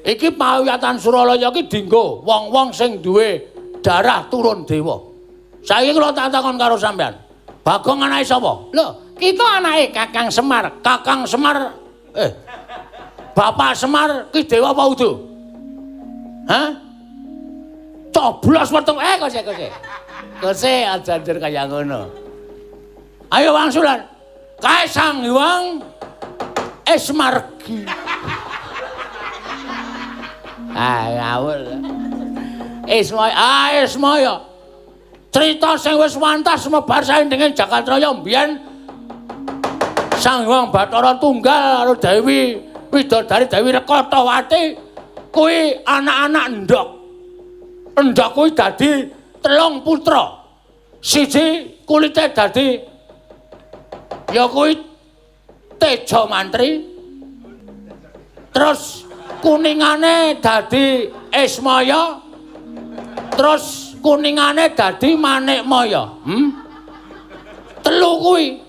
Iki pawiyatan Suralaya iki dienggo wong-wong sing duwe darah turun dewa. Saiki kula tak takon karo sampean. Bagong anake sapa? Lho, kita anake Kakang Semar. Kakang Semar Bapak Semar ki dewa apa udu? Hah? Coblos weteng kose. Kose aja njer kaya ngono. Ayo wangsulan. Kae Sang Hyang Esmargi. Ngawur. Ismaya. Cerita sing wis wantas sumebar saindenging Jagatraya mbiyen Sang Hyang Bathara Tunggal karo Dewi Widodari Dewi Rekatawati kuwi anak-anak endhog. Endhog kuwi dadi 3 putra. Siji kulite dadi ya kuwi Teja Mantri. Terus kuningane dadi Ismaya. Terus kuningane dadi Manikmaya. Telu kuwi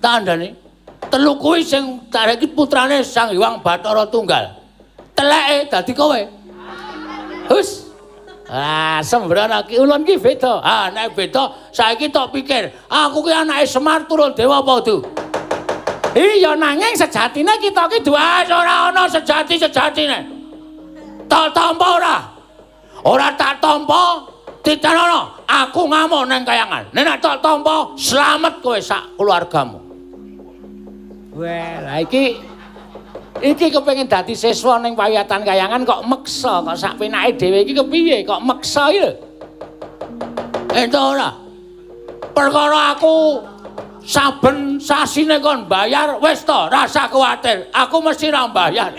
tandane. Telu kuwi sing iki putrane Sang Hyang Bathara Tunggal. Teleke dadi kowe. Hus. Sembrono ki ulun ki beda. Nek beda saiki tok pikir, aku ki anake Semar turun dewa apa tuh? Iya nanging sejatine kita ki duwe ora ana sejati-sejatine. Tak tampa ora? Ora tak tampa ditanono. Aku ngamuk nang Kayangan. Nek tak tampa slamet kowe sak keluargamu. Wah, lah iki kepengin dadi siswa ning pawiyatan Kayangan kok meksa, kok sak penake dhewe iki kepiye kok meksa iki lho. Ento ora. Perkara aku saben sasine kon bayar wis to, rasa kuwatir. Aku mesti ra bayar.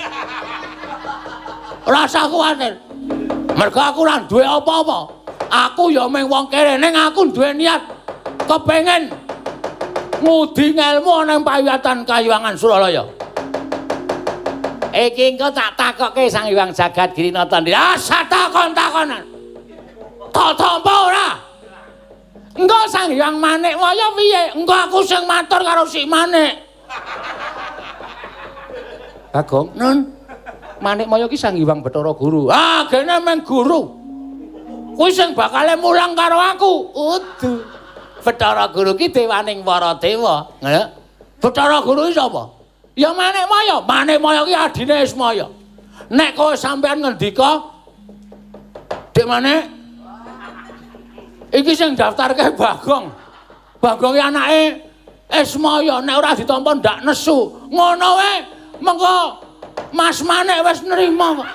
Rasa kuwatir. Mergo aku ora duwe apa-apa. Aku ya mung wong kere ning aku duwe niat kepengin ngudi ngelmu nang pawiyatan Kayuwangan Suralaya. Iki engko tak takokke Sang Hyang Jagadgiri Natandira. Satakon-takonan. Tak tampa ora? Engko Sang Hyang Manikmaya piye? Engko aku sing matur karo si Manik. Bagong, Nun. Manikmaya ki Sang Hyang Bathara Guru. Gene meng guru. Kuwi sing bakale mulang karo aku. Udu. Bathara Guru ki dewaning para dewa. Ngono. Bathara Guru iki sapa? Ya Manikmaya. Manikmaya ki adine Ismaya. Nek kowe sampean ngendika Dik Manik iki sing daftarke Bagong. Bagong ki anake Ismaya. Nek ora ditampa ndak nesu. Ngono wae mengko Mas Manik wis nerima kok.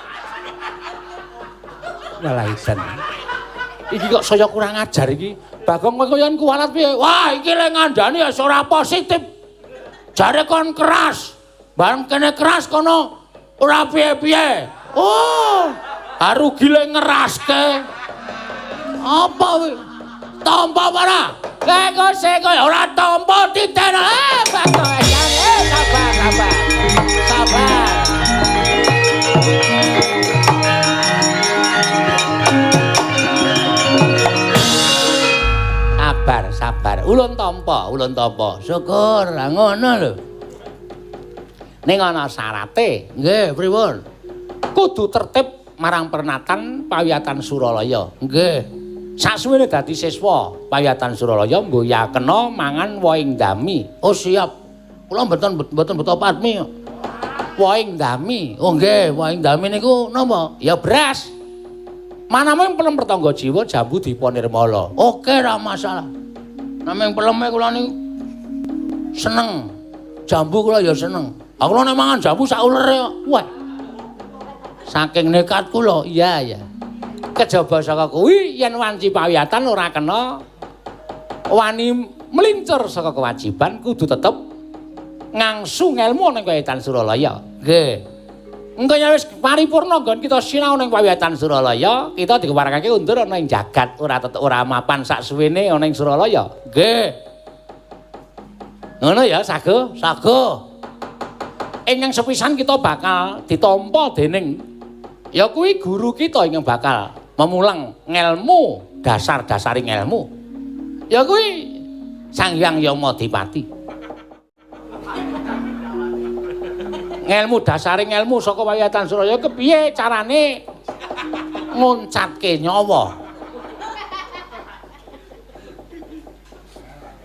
Walaisan. Iki kok saya kurang ajar iki. Bagong kowe yen kuwalat piye? Wah, iki le ngandani ya ora positif. Jare kon keras. Bareng kene keras kono ora piye-piye. Oh, rugi le ngeraske. Apa kuwi? Tampa ora? Kok sik ora tampa titen. Bagong. Sabar. Sabar. Sabar. Ulun tampa. Syukur, ngono lho. Ning ana syarate. Nggih, pripun? Kudu tertib marang pernatan pawiyatan Suralaya. Nggih. Sasuwene dadi siswa pawiyatan Suralaya mboyakena mangan woing dami. Oh, siap. Kula mboten beto padmi. Woing dami. Oh, nggih, woing dami niku napa? Ya beras. Manaming pelem pertangga jiwa jambu diponirmala. Oke, ra masalah. Naming peleme kula niku seneng. Jambu kula ya seneng. Aku nek mangan jambu sak ulere kok. Wah. Saking nekat kula, iya. Kejaba saka kuwi yen wanci pawiyatan ora kena wani melincur saka kewajiban kudu tetep ngangsu ngelmu ning pawiyatan Suralaya. Nggih. Engko yen wis paripurna nggon kita sinau ning pawiyatan Suralaya, kita dikeparekake undur ana ing jagat, ora mapan sak suwene ana ing Suralaya. Nggih. Ngono ya, sago. Ingkang sepisan kita bakal ditampa dening ya kuwi guru kita ingkang bakal memulang ngelmu, dasar-dasaring ngelmu. Ya kuwi Sang Hyang Yamadipati. Ngelmu dasaring ngelmu saka pawiyatan Suralaya kepiye carane nguncatke nyawa.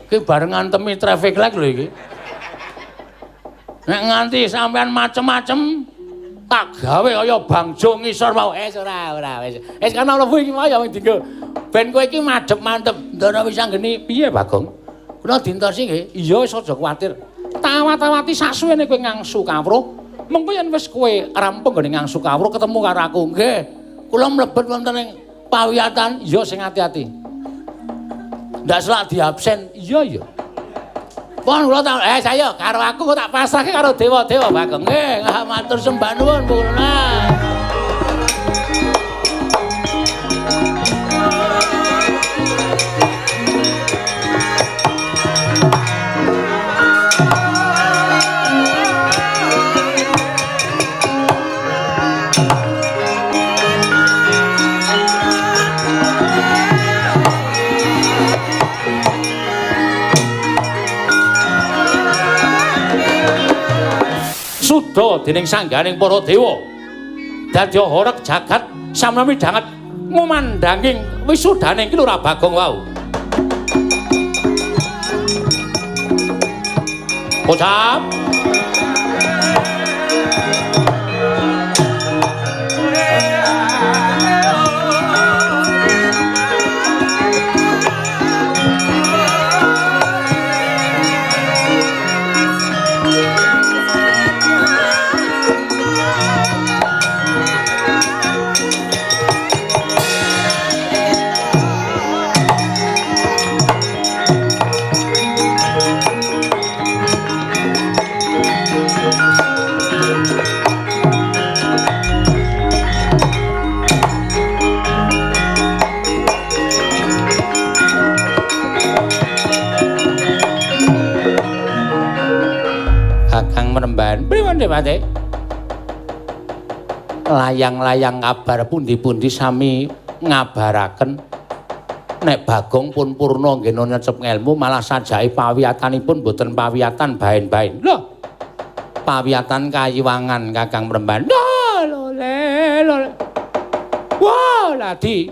Ki barengan temi traffic light lho iki. Nek nganti sampean macem-macem tak gawe kaya bangjo ngisor mau ora wis. Wis kana mlebu iki mau ya wing dinggo. Ben kowe iki madhep-mantep ndara wis anggene piye Bagong? Kula dintosi nggih. Iya wis aja kuwatir. Tawat-tawati sasuwene kowe ngangsu kawruh. Mengko yen wis kowe rampung nggone ngangsu kawruh ketemu karo aku nggih. Kula mlebet wonten ing pawiyatan ya sing ati-ati. Ndak selak diabsen. Iya. Pun kula tak saya karo aku kok tak pasrahke karo dewa-dewa Bagong. Nggih, matur sembah nuwun kula. Suda dening sangganing para dewa dadi horeg jagat samnami danget ngumandanging wisudaning ki ora Bagong wau. Kocap pripun Dewate? Layang-layang kabar pundi-pundi sami ngabaraken nek Bagong pun purna nggih nyecep ngelmu malah sajake pawiyatanipun boten pawiyatan baen-baen. Lho. Pawiyatan kayiwangan Kakang Mremban. Lho. Wah, ladi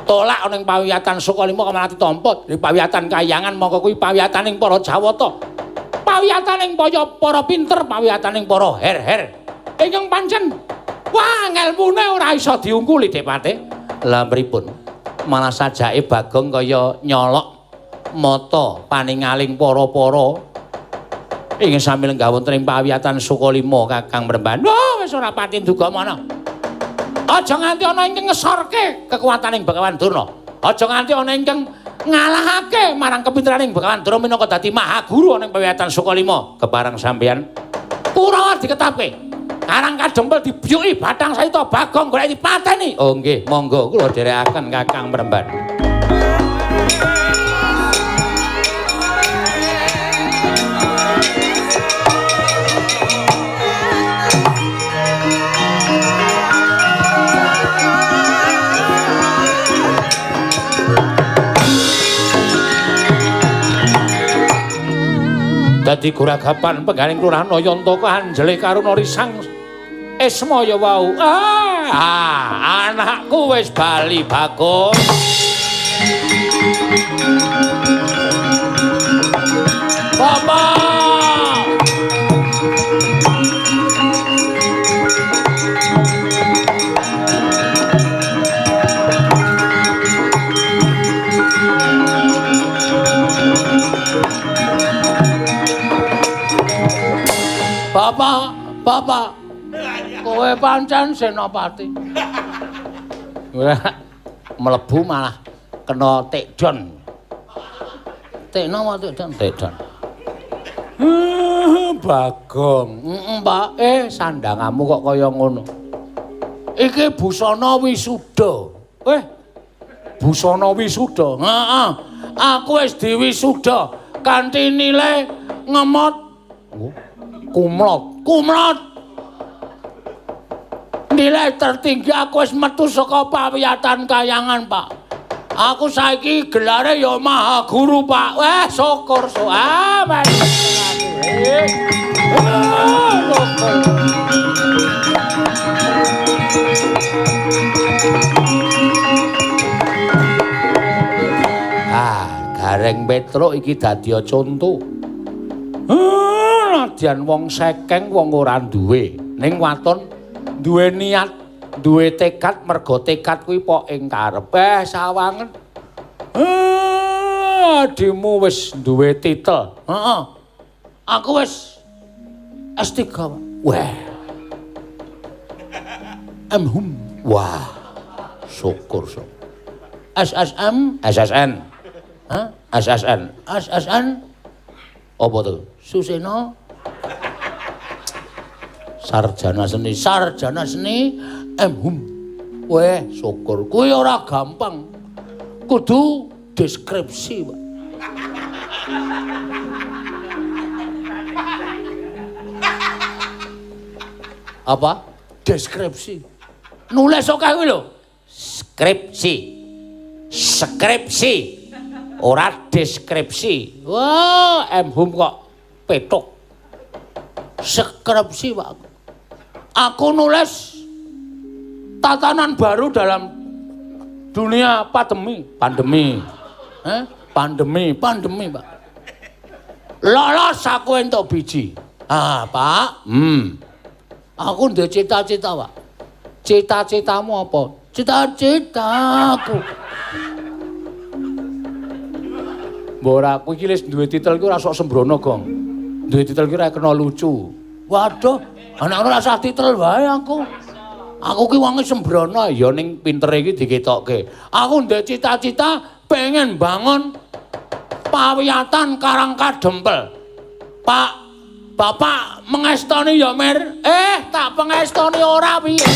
tolak ning pawiyatan Sukalima kemalati tampa. Di pawiyatan kayangan mongko kuwi pawiyataning para Jawata. Pawiyataning para pinter, pawiyataning para her-her. Ingkang pancen wah ngelmune ora iso diungkuli Depate. Lah pripun? Malah sajake Bagong kaya nyolok mata paningaling para-para ingin sami lenggah wonten ing pawiyatan Sukalima Kakang Mremban. Wah wis ora pati duga mana. Aja nganti ana ingkang ngesorke kekuwataning Bagawan Durna. Aja nganti ana ingkang ngalahake marang kepinteраning Bagawan Durna minangka dadi mahaguru ning pawiyatan Sukalima. Kepareng sampeyan Kurawa diketapke. Karang kadempel dibiyuki Bathang Sahita Bagong golek dipateni. Oh nggih, monggo kula dherekaken Kakang Mremban. dadi guragapan penggaling kelurahan Nayanta kanjele karo Risang Esmaya wau. Anakku wis bali Bagus. Bapak Bapak, kowe pancen senopati. Mlebu malah kena tekdon. Tekno apa tekdon? Tekdon. Bagong. Pak, sandangamu kok kaya ngono. Iki busana wisuda. Busana wisuda. Heeh. Aku wis diwisuda kanthi nilai ngemot. Kumlot. Nilai tertinggi aku wis metu saka pawiyatan Kahyangan, Pak. Aku saiki gelare ya Maha Guru, Pak. Syukur. Gareng Petruk iki dadi conto. Nadyan wong sekeng wong ora duwe, ning waton duwe niat, duwe tekad, mergo tekad kuwi pok ing karep. Sawangen. Adimu wis duwe titel. Heeh. Aku wis S3. Wah. Wah. Syukur. SSN. SSN. Apa tuh? Suseno. Sarjana seni Weh, syukur. Kuwi ora gampang. Kudu deskripsi, Pak. Apa? Deskripsi. Nulis kok kuwi lho. Skripsi. Ora deskripsi. Wah, kok petuk. Skripsi, Pak. Aku nulis tatanan baru dalam dunia pandemi. Pandemi, Pak. Lolos aku entuk biji. Pak. Aku ndek cita-cita, Pak. Cita-citamu apa? Cita-citaku. Mbora aku iki wis duwe titel iku ora sok sembrono, Gong. Duwe titel iki ora kena lucu. Waduh, anak ora usah titel wae aku. Aku ki wonge sembrono ya ning pintere iki diketokke. Aku ndek cita-cita pengen bangun pawiyatan Karangkadempel. Pak, Bapak mengestoni ya, Mir? Tak pengestoni ora piye.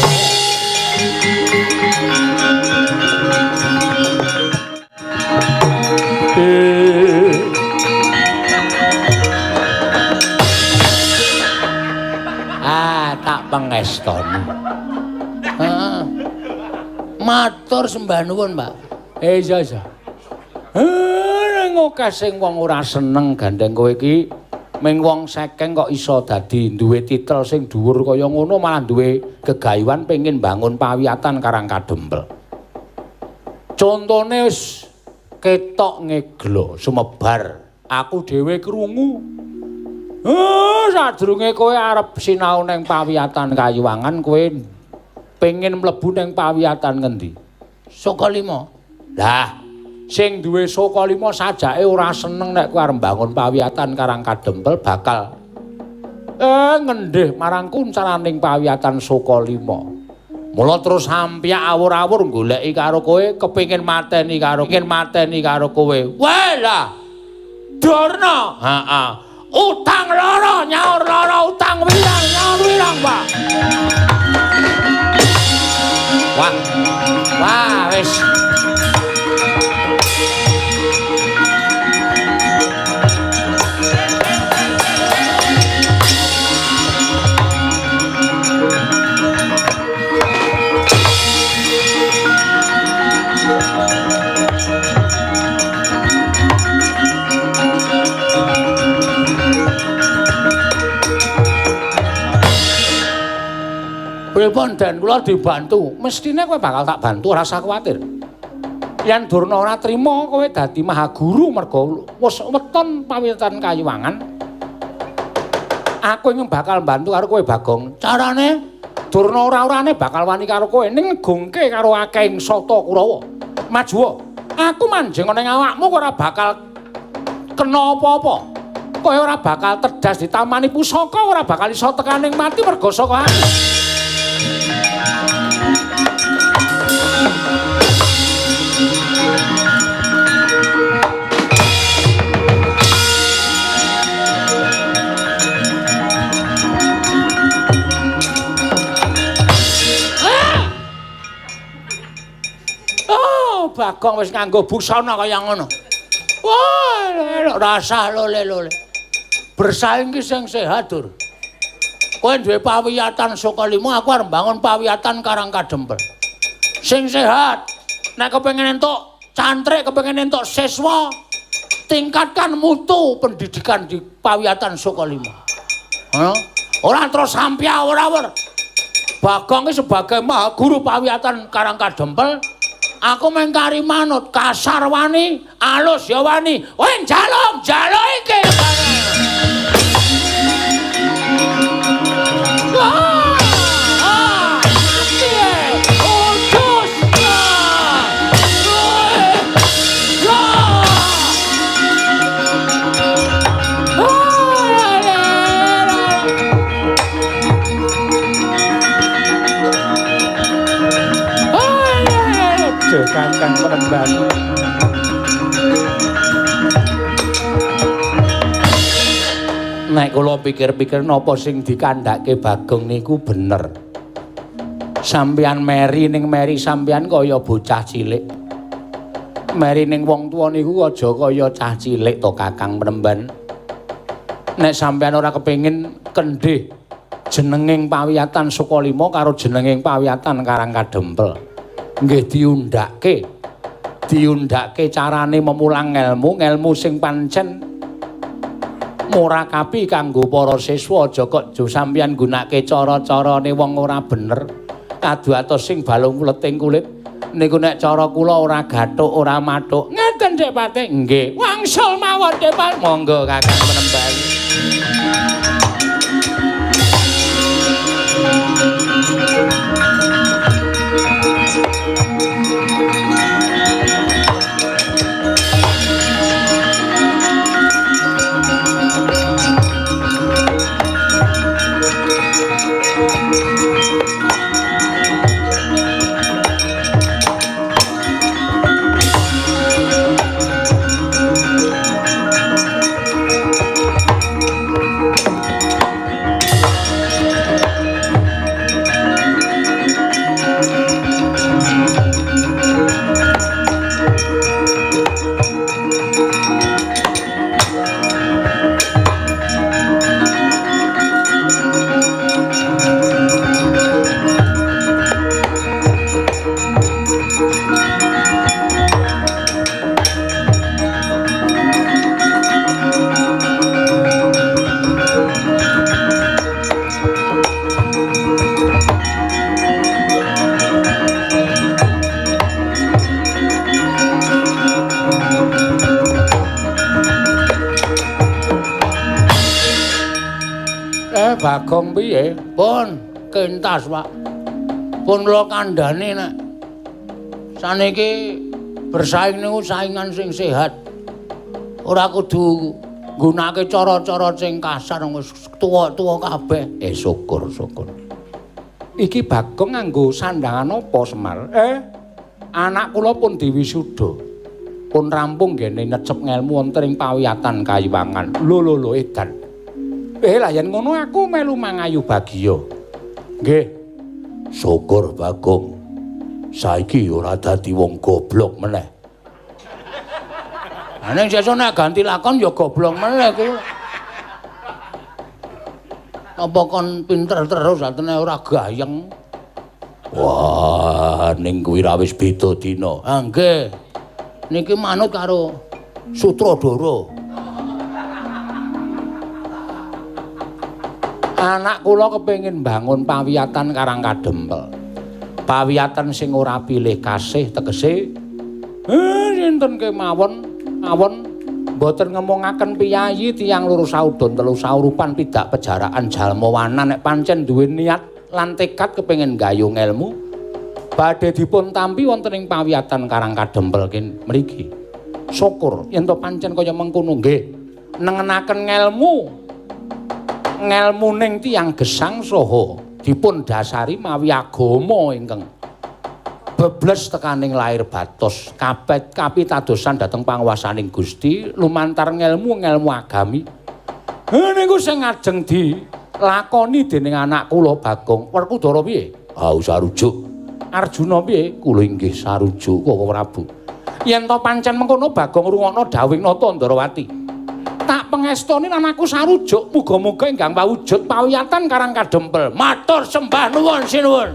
Tak pengestoni. Matur sembah nuwun, Pak. Iya. Nang akeh sing wong ora seneng gandeng kowe iki, ming wong sekeng kok iso dadi duwe titel sing dhuwur kaya ngono, malah duwe gegayuhan pengin bangun pawiyatan Karangkadempel. Contone wis ketok ngeglo sumebar. Aku dhewe krungu. Sadurunge kowe arep sinau ning pawiyatan Kayuwangan, kowe pengen mlebu ning pawiyatan ngendi? Sokalima. Lah, sing duwe Sokalima sajake ora seneng nek kowe arep mbangun pawiyatan Karangkadempel bakal ngendih marang kuncaraning pawiyatan Sokalima. Mula terus sampyak awur-awur goleki karo kowe, kepengin mateni karo kowe. Wah lah. Durna. Utang loro, nyaur loro, utang wirang, nyaur wirang, Pak. Wah, wis. Pripun Den kula dibantu? Mestine kowe bakal tak bantu, ora usah kuwatir. Yen Durna ora trima kowe dadi mahaguru merga wis weton pawitan Kayuwangan. Aku ingin bakal bantu karo kowe Bagong. Carane Durna ora-orane bakal wani karo kowe ning ngegungke karo akehing Sata Kurawa. Maju. Aku manjing ning awakmu ora bakal kena apa-apa. Kowe ora bakal terdas ditamani pusaka, ora bakal iso tekaning mati merga saka aku. Bagong wis nganggo busana kaya ngono. Wah, rasah lole-lole. Bersaing ki sing sehat, Dur. Kowe duwe pawiyatan saka 5, aku arep mbangun pawiyatan Karang Kadempel. Sing sehat. Nek kepengin entuk cantrik, kepengin entuk siswa, tingkatkan mutu pendidikan di pawiyatan saka 5. Ora terus sampya ora-ora. Bagong ki sebagai mahaguru pawiyatan Karang Kadempel, aku mengkari manut, kasar wani, alus ya wani. Weh jaluk iki. Kakang Penemban. Nek kula pikir-pikir napa sing dikandhake Bagong niku bener. Sampeyan meri ning meri sampeyan kaya bocah cilik. Meri ning wong tuwa niku aja kaya cah cilik to Kakang Penemban. Nek sampeyan ora kepengin kendhih jenenging pawiyatan Sukalima karo jenenging pawiyatan Karang Kadempel, nggih diundhake carane memulang ngelmu sing pancen murakabi kanggo para siswa. Aja kok sampeyan gunakake cara-carane wong ora bener, kaduatos sing balung kuleting kulit niku. Nek cara kula ora gathuk ora mathuk. Ngeten Dik Patih. Nggih, wangsul mawon Dik Patih. Monggo Kakang Penemban. Bagong piye? Pun kentas, Pak. Pun kula kandhani nek saniki bersaing niku saingan sing sehat. Ora kudu nggunakake cara-cara sing kasar wis tuwa-tuwa kabeh. Syukur. Iki Bagong nganggo sandangan apa, Semar? Anak kula pun diwisuda. Pun rampung nggene nyecep ngelmu wonten ing pawiyatan Kayuwangan. Lho edan. Lah yen ngono aku melu mangayu Bagya. Nggih. Syukur Bagong. Saiki ora dadi wong goblok meneh. Ning sesuk nek ganti lakon ya goblok meneh kuwi. Apa kon pinter terus atene ora gayeng. Wah, ning kuwi ra wis beda dina. Ha nggih. Niki manut karo Sutradara. Anak kula kepengin bangun pawiyatan Karangkadempel. Pawiyatan sing ora pilih kasih tegese sinten kemawon mboten ngemongaken piyayi tiyang loro saudon telu saurupan pidak pejaraan jalma wanan nek pancen duwe niat lan tekad kepengin gayung ilmu badhe dipun tampi wonten ing pawiyatan Karangkadempel mriki. Syukur yen to pancen kaya mengkono nggih nengenaken ngelmuning tiyang gesang saha dipun dasari mawi agama ingkang bebles tekaning lair batos kapitadosan dhateng panguwasaning Gusti lumantar ngelmu agami. Niku sing ngajeng dilakoni dening anak kula Bagong. Werkudara piye? Sarujuk. Arjuna piye? Kula inggih sarujuk Koko Prabu. Yen to pancen mengkono Bagong rungokno dawuh Nata Ndarawati. Tak pengestoni anakku sarujuk muga-muga ingkang pawujud pawiyatan Karangkadempel. Matur sembah nuwun sinuwun.